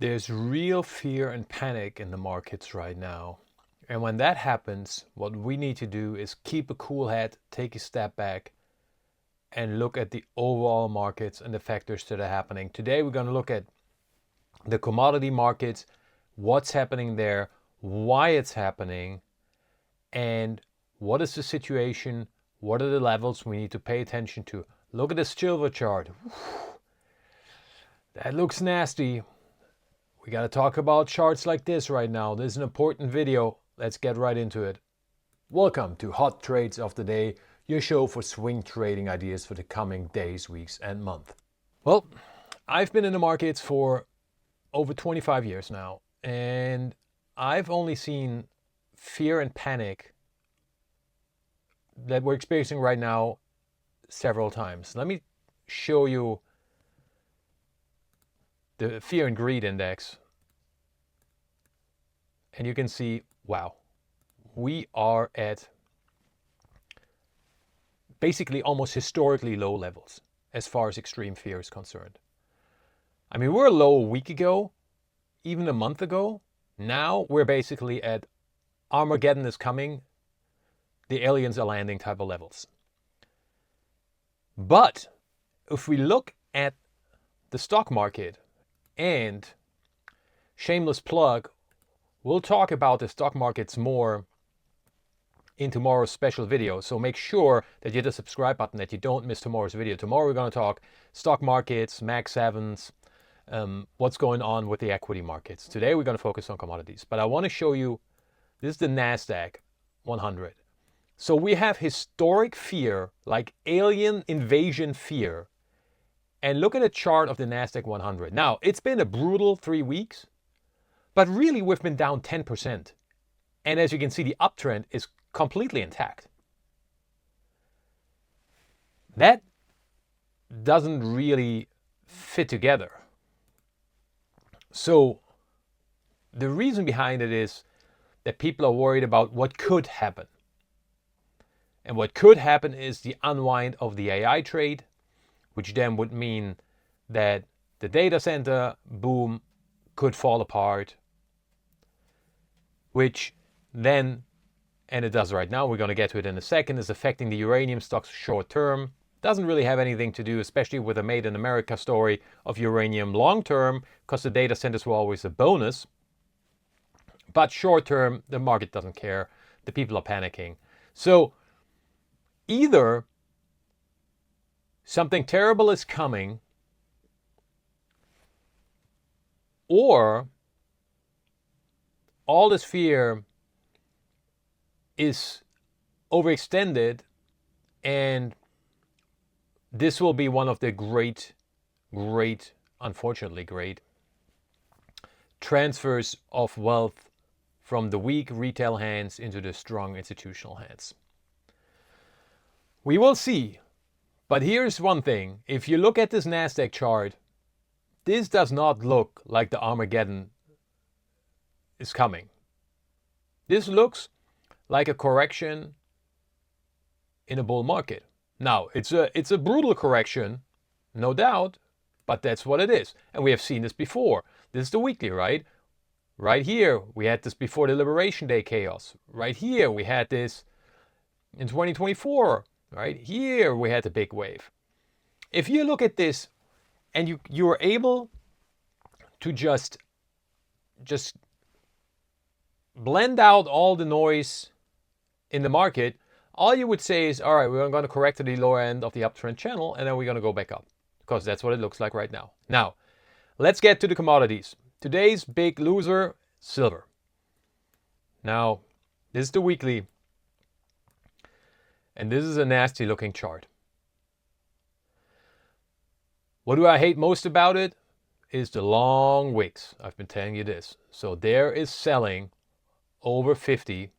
There's real fear and panic in the markets right now. And when that happens, what we need to do is keep a cool head, take a step back, and look at the overall markets and the factors that are happening. Today, we're going to look at the commodity markets, what's happening there, why it's happening, and what is the situation, what are the levels we need to pay attention to. Look at the silver chart. That looks nasty. We got to talk about charts like this right now. This is an important video. Let's get right into it. Welcome to Hot Trades of the Day, your show for swing trading ideas for the coming days, weeks, and month. Well, I've been in the markets for over 25 years now, and I've only seen fear and panic that we're experiencing right now several times. Let me show you the fear and greed index, and you can see, wow, we are at basically almost historically low levels as far as extreme fear is concerned. I mean, we're low a week ago, even a month ago. Now we're basically at Armageddon is coming, the aliens are landing type of levels. But if we look at the stock market, and shameless plug, we'll talk about the stock markets more in tomorrow's special video. So make sure that you hit the subscribe button, that you don't miss tomorrow's video. Tomorrow we're going to talk stock markets, Mag 7s, what's going on with the equity markets. Today we're going to focus on commodities. But I want to show you, this is the NASDAQ 100. So we have historic fear, like alien invasion fear. And look at a chart of the NASDAQ 100. Now, it's been a brutal 3 weeks, but really we've been down 10%. And as you can see, the uptrend is completely intact. That doesn't really fit together. So the reason behind it is that people are worried about what could happen. And what could happen is the unwind of the AI trade, which then would mean that the data center boom could fall apart, which then, and it does right now, we're going to get to it in a second, is affecting the uranium stocks short term. Doesn't really have anything to do, especially with a Made in America story, of uranium long term, because the data centers were always a bonus. But short term, the market doesn't care. The people are panicking. So either something terrible is coming, or all this fear is overextended, and this will be one of the great, unfortunately great, transfers of wealth from the weak retail hands into the strong institutional hands. We will see. But here's one thing. If you look at this NASDAQ chart, this does not look like the Armageddon is coming. This looks like a correction in a bull market. Now, it's a brutal correction, no doubt, but that's what it is. And we have seen this before. This is the weekly, right? Right here, we had this before the Liberation Day chaos. Right here, we had this in 2024. Right here, we had the big wave. If you look at this and you are able to just blend out all the noise in the market, all you would say is, all right, we're going to correct to the lower end of the uptrend channel, and then we're going to go back up, because that's what it looks like right now. Now, let's get to the commodities. Today's big loser, silver. Now, this is the weekly. And this is a nasty looking chart. What do I hate most about it? Is the long wicks. I've been telling you this. So there is selling over 50.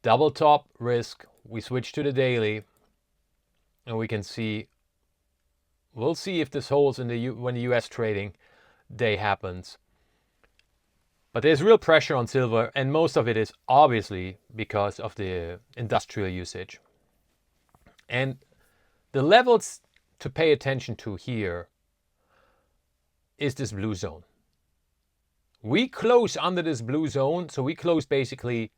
Double top risk. We switch to the daily. And we can see, we'll see if this holds in when the US trading day happens. But there's real pressure on silver, and most of it is obviously because of the industrial usage. And the levels to pay attention to here is this blue zone. We close under this blue zone, so we close anywhere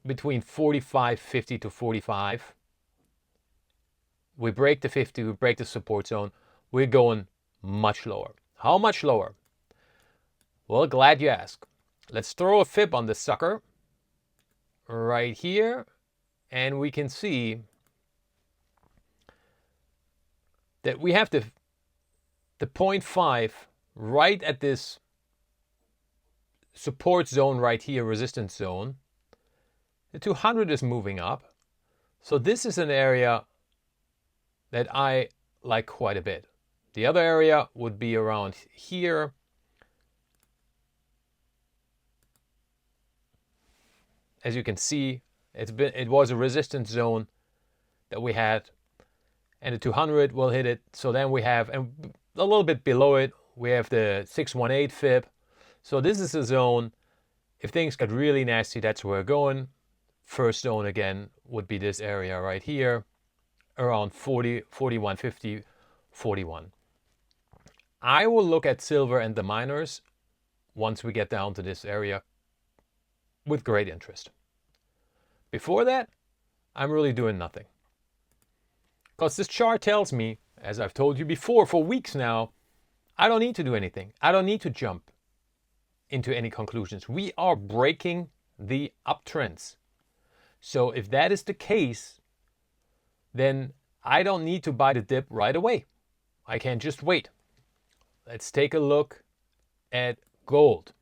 between 45.50 to 45. We break the 50, we break the support zone, we're going much lower. How much lower? Well, glad you asked. Let's throw a fib on this sucker right here, and we can see that we have the 0.5 right at this support zone right here, resistance zone. The 200 is moving up. So this is an area that I like quite a bit. The other area would be around here. As you can see, it was a resistance zone that we had, and the 200 will hit it. So then we have, and a little bit below it, we have the 618 fib. So this is a zone. If things get really nasty, that's where we're going. First zone again would be this area right here, around 40, 41.50, 41. I will look at silver and the miners once we get down to this area with great interest. Before that, I'm really doing nothing. Because this chart tells me, as I've told you before for weeks now, I don't need to do anything. I don't need to jump into any conclusions. We are breaking the uptrends. So if that is the case, then I don't need to buy the dip right away. I can just wait. Let's take a look at gold.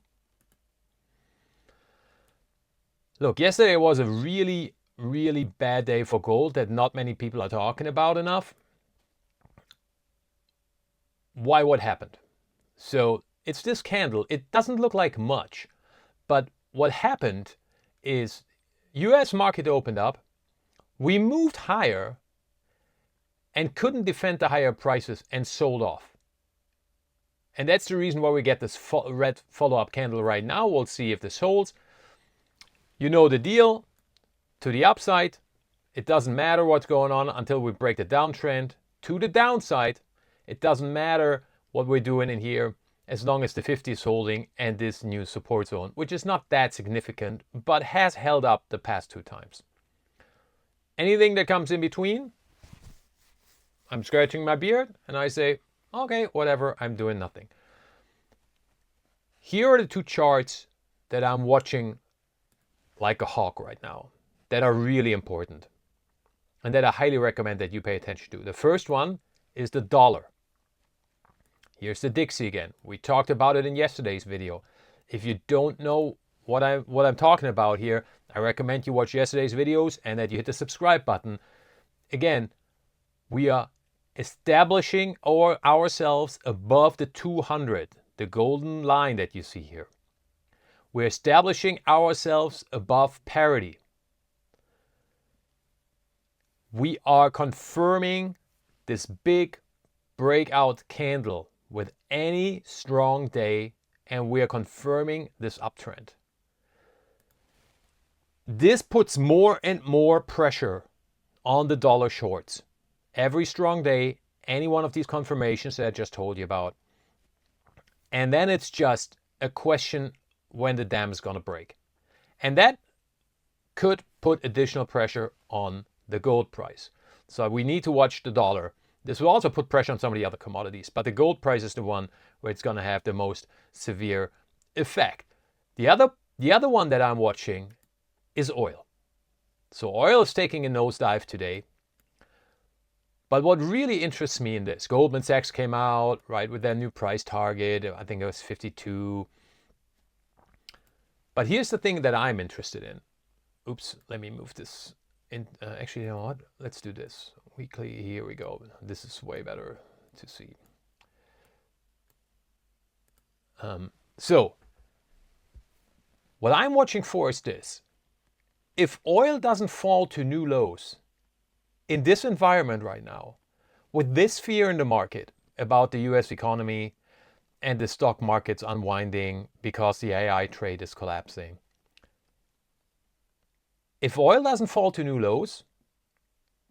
Look, yesterday was a really, really bad day for gold that not many people are talking about enough. Why? What happened? So it's this candle. It doesn't look like much, but what happened is US market opened up. We moved higher and couldn't defend the higher prices and sold off. And that's the reason why we get this red follow-up candle right now. We'll see if this holds. You know the deal. To the upside, it doesn't matter what's going on until we break the downtrend. To the downside, it doesn't matter what we're doing in here as long as the 50 is holding and this new support zone, which is not that significant, but has held up the past 2 times. Anything that comes in between, I'm scratching my beard and I say, okay, whatever, I'm doing nothing. Here are the 2 charts that I'm watching like a hawk right now that are really important and that I highly recommend that you pay attention to. The first one is the dollar. Here's the Dixie again. We talked about it in yesterday's video. If you don't know what I'm talking about here, I recommend you watch yesterday's videos and that you hit the subscribe button. Again, we are establishing ourselves above the 200, the golden line that you see here. We're establishing ourselves above parity. We are confirming this big breakout candle with any strong day, and we are confirming this uptrend. This puts more and more pressure on the dollar shorts. Every strong day, any one of these confirmations that I just told you about. And then it's just a question when the dam is going to break. And that could put additional pressure on the gold price. So we need to watch the dollar. This will also put pressure on some of the other commodities, but the gold price is the one where it's going to have the most severe effect. The other one that I'm watching is oil. So oil is taking a nosedive today. But what really interests me in this, Goldman Sachs came out, right, with their new price target. I think it was 52. But here's the thing that I'm interested in. Oops, let me move this in. Actually, you know what? Let's do this. Weekly, here we go. This is way better to see. So, what I'm watching for is this. If oil doesn't fall to new lows, in this environment right now, with this fear in the market about the US economy and the stock markets unwinding because the AI trade is collapsing, if oil doesn't fall to new lows,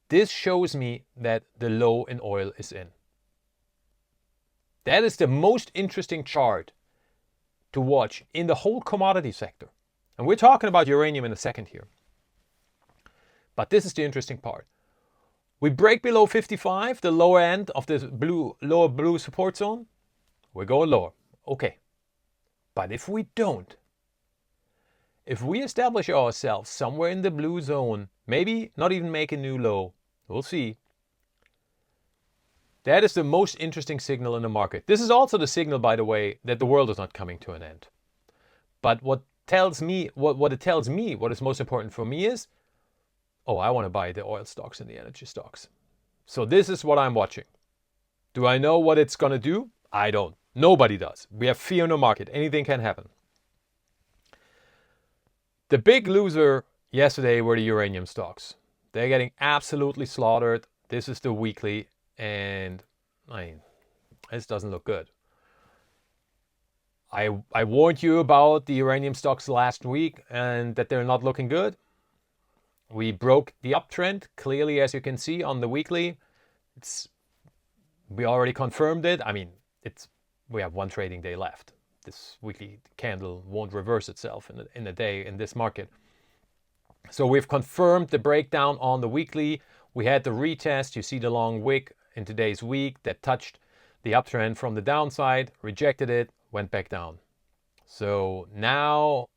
this shows me that the low in oil is in. That is the most interesting chart to watch in the whole commodity sector. And we're talking about uranium in a second here. But this is the interesting part. We break below 55, the lower end of the lower blue support zone. We're going lower. Okay. But if we don't, if we establish ourselves somewhere in the blue zone, maybe not even make a new low, we'll see. That is the most interesting signal in the market. This is also the signal, by the way, that the world is not coming to an end. But what it tells me, what is most important for me is, oh, I want to buy the oil stocks and the energy stocks. So this is what I'm watching. Do I know what it's going to do? I don't. Nobody does. We have fear in the market. Anything can happen. The big loser yesterday were the uranium stocks. They're getting absolutely slaughtered. This is the weekly, and this doesn't look good. I warned you about the uranium stocks last week and that they're not looking good. We broke the uptrend clearly, as you can see on the weekly. We already confirmed it. We have one trading day left. This weekly candle won't reverse itself in a day in this market. So we've confirmed the breakdown on the weekly. We had the retest. You see the long wick in today's week that touched the uptrend from the downside, rejected it, went back down. So now,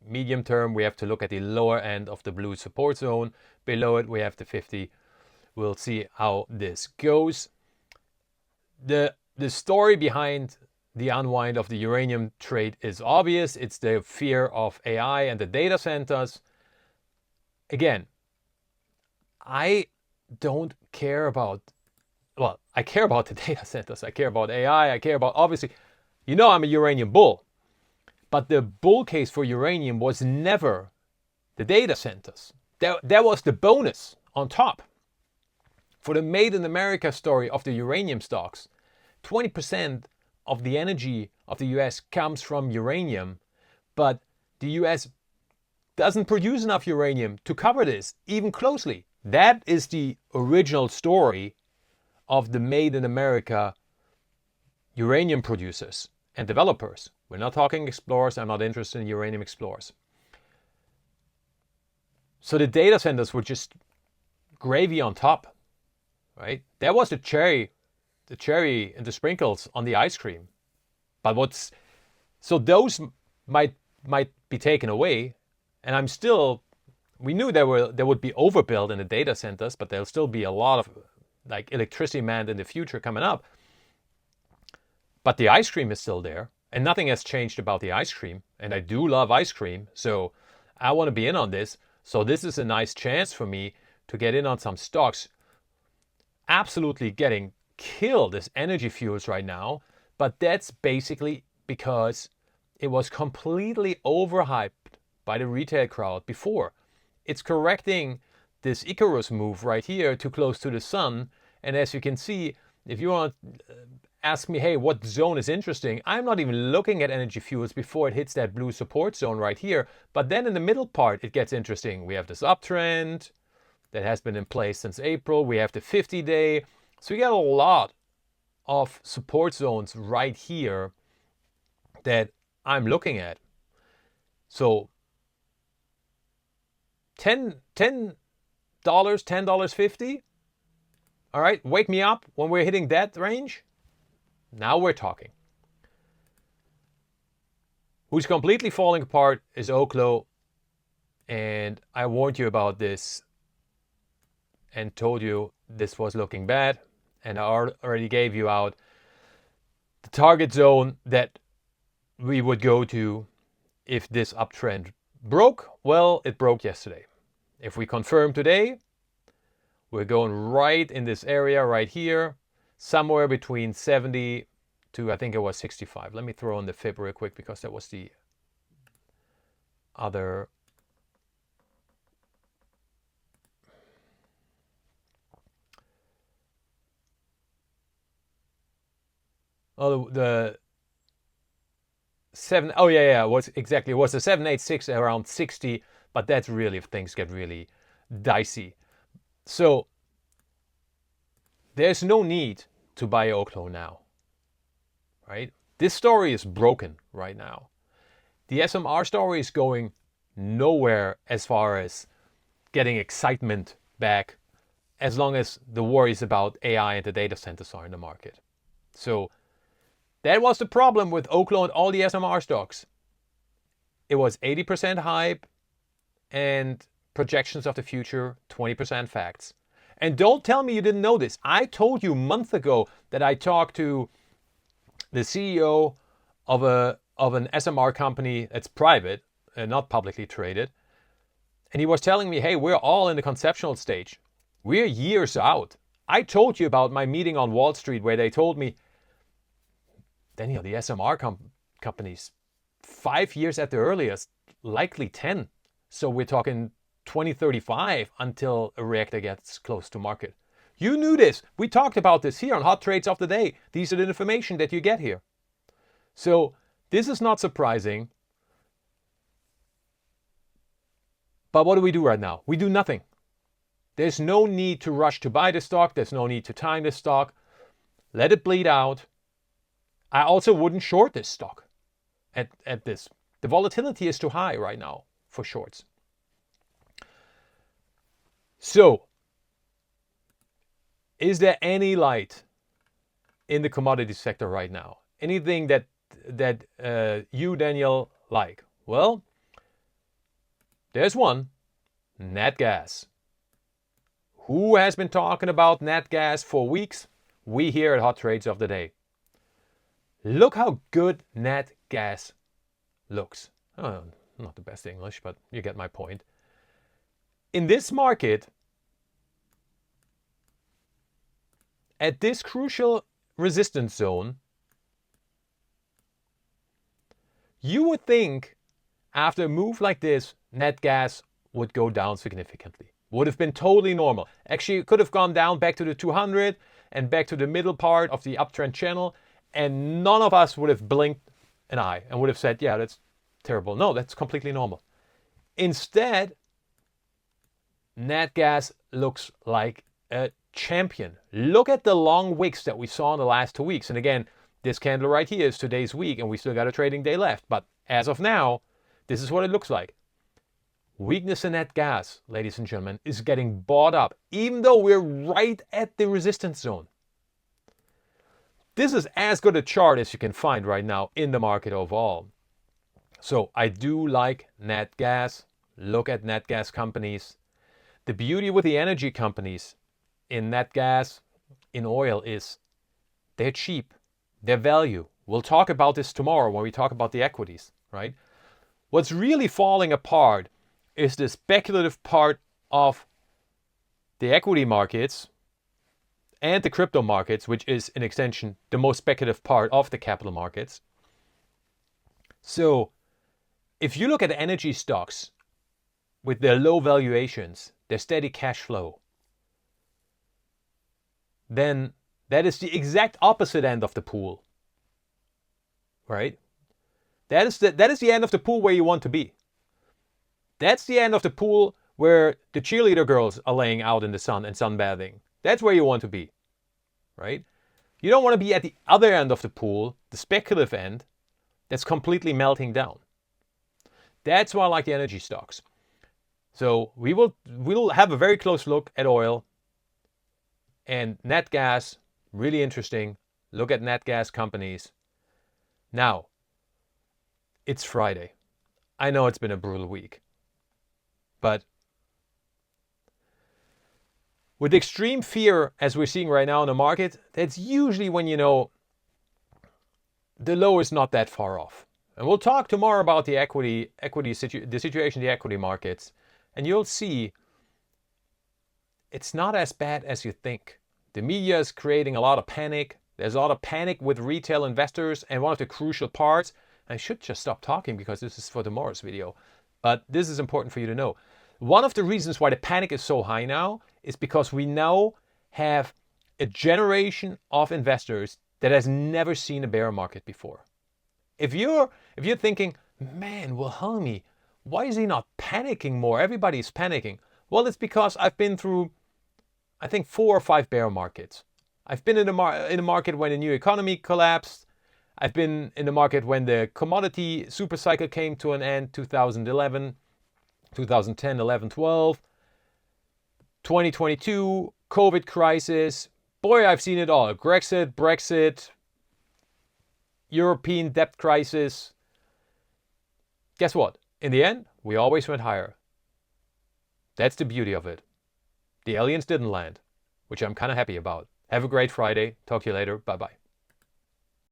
medium term, we have to look at the lower end of the blue support zone. Below it, we have the 50. We'll see how this goes. The story behind the unwind of the uranium trade is obvious. It's the fear of AI and the data centers. Again, I don't care about, I care about the data centers. I care about AI. I care about, obviously, I'm a uranium bull. But the bull case for uranium was never the data centers. That was the bonus on top. For the Made in America story of the uranium stocks, 20% of the energy of the US comes from uranium, but the US doesn't produce enough uranium to cover this, even closely. That is the original story of the Made in America uranium producers and developers. We're not talking explorers. I'm not interested in uranium explorers. So the data centers were just gravy on top, right? That was the cherry and the sprinkles on the ice cream. But so those might be taken away, and we knew there would be overbuild in the data centers, but there'll still be a lot of electricity demand in the future coming up. But the ice cream is still there, and nothing has changed about the ice cream. And I do love ice cream, so I want to be in on this. So this is a nice chance for me to get in on some stocks. Absolutely getting killed as energy fuels right now, but that's basically because it was completely overhyped by the retail crowd before. It's correcting this Icarus move right here too close to the sun, and as you can see, if you want to ask me, hey, what zone is interesting, I'm not even looking at energy fuels before it hits that blue support zone right here, but then in the middle part it gets interesting. We have this uptrend that has been in place since April. We have the 50-day. So we got a lot of support zones right here that I'm looking at. So $10.50. All right, wake me up when we're hitting that range. Now we're talking. Who's completely falling apart is Oklo. And I warned you about this and told you this was looking bad. And I already gave you out the target zone that we would go to if this uptrend broke. Well, it broke yesterday. If we confirm today, we're going right in this area right here, somewhere between 70 to, I think it was 65. Let me throw in the fib real quick because that was the other. Oh, the 7. Oh yeah, it was exactly. It was a 786 around 60, but that's really if things get really dicey. So there's no need to buy Oklo now. right? This story is broken right now. The SMR story is going nowhere as far as getting excitement back, as long as the worries about AI and the data centers are in the market. So that was the problem with Oklo and all the SMR stocks. It was 80% hype and projections of the future, 20% facts. And don't tell me you didn't know this. I told you a month ago that I talked to the CEO of an SMR company that's private and not publicly traded. And he was telling me, hey, we're all in the conceptual stage. We're years out. I told you about my meeting on Wall Street where they told me, Daniel, the SMR companies, 5 years at the earliest, likely 10. So we're talking 2035 until a reactor gets close to market. You knew this. We talked about this here on Hot Trades of the Day. These are the information that you get here. So this is not surprising. But what do we do right now? We do nothing. There's no need to rush to buy the stock. There's no need to time the stock. Let it bleed out. I also wouldn't short this stock at this. The volatility is too high right now for shorts. So, is there any light in the commodity sector right now? Anything that you, Daniel, like? Well, there's one, nat gas. Who has been talking about nat gas for weeks? We here at Hot Trades of the Day. Look how good nat gas looks. Oh, not the best English, but you get my point. In this market, at this crucial resistance zone, you would think after a move like this, nat gas would go down significantly. Would have been totally normal. Actually, it could have gone down back to the 200 and back to the middle part of the uptrend channel, and none of us would have blinked an eye and would have said, yeah, that's terrible. No, that's completely normal. Instead, nat gas looks like a champion. Look at the long wicks that we saw in the last 2 weeks. And again, this candle right here is today's week, and we still got a trading day left. But as of now, this is what it looks like. Weakness in nat gas, ladies and gentlemen, is getting bought up, even though we're right at the resistance zone. This is as good a chart as you can find right now in the market overall. So I do like nat gas. Look at nat gas companies. The beauty with the energy companies in nat gas, in oil, is they're cheap. Their value. We'll talk about this tomorrow when we talk about the equities, right? What's really falling apart is the speculative part of the equity markets and the crypto markets, which is in extension the most speculative part of the capital markets. So if you look at energy stocks with their low valuations, their steady cash flow, then that is the exact opposite end of the pool, right? That is the end of the pool where you want to be. That's the end of the pool where the cheerleader girls are laying out in the sun and sunbathing. That's where you want to be, right? You don't want to be at the other end of the pool, the speculative end, that's completely melting down. That's why I like the energy stocks. So we'll have a very close look at oil and nat gas. Really interesting. Look at nat gas companies. Now, it's Friday. I know it's been a brutal week. But with extreme fear, as we're seeing right now in the market, that's usually when you know the low is not that far off. And we'll talk tomorrow about the the situation in the equity markets, and you'll see it's not as bad as you think. The media is creating a lot of panic. There's a lot of panic with retail investors, and one of the crucial parts, I should just stop talking because this is for tomorrow's video, but this is important for you to know. One of the reasons why the panic is so high now is because we now have a generation of investors that has never seen a bear market before. If you're thinking, man, Wilhelmi, why is he not panicking more? Everybody's panicking. Well, it's because I've been through, I think, 4 or 5 bear markets. I've been in a market when the new economy collapsed. I've been in the market when the commodity super cycle came to an end, 2011, 2010, 11, 12, 2022, COVID crisis. Boy, I've seen it all. Grexit, Brexit, European debt crisis. Guess what? In the end, we always went higher. That's the beauty of it. The aliens didn't land, which I'm kind of happy about. Have a great Friday. Talk to you later. Bye-bye.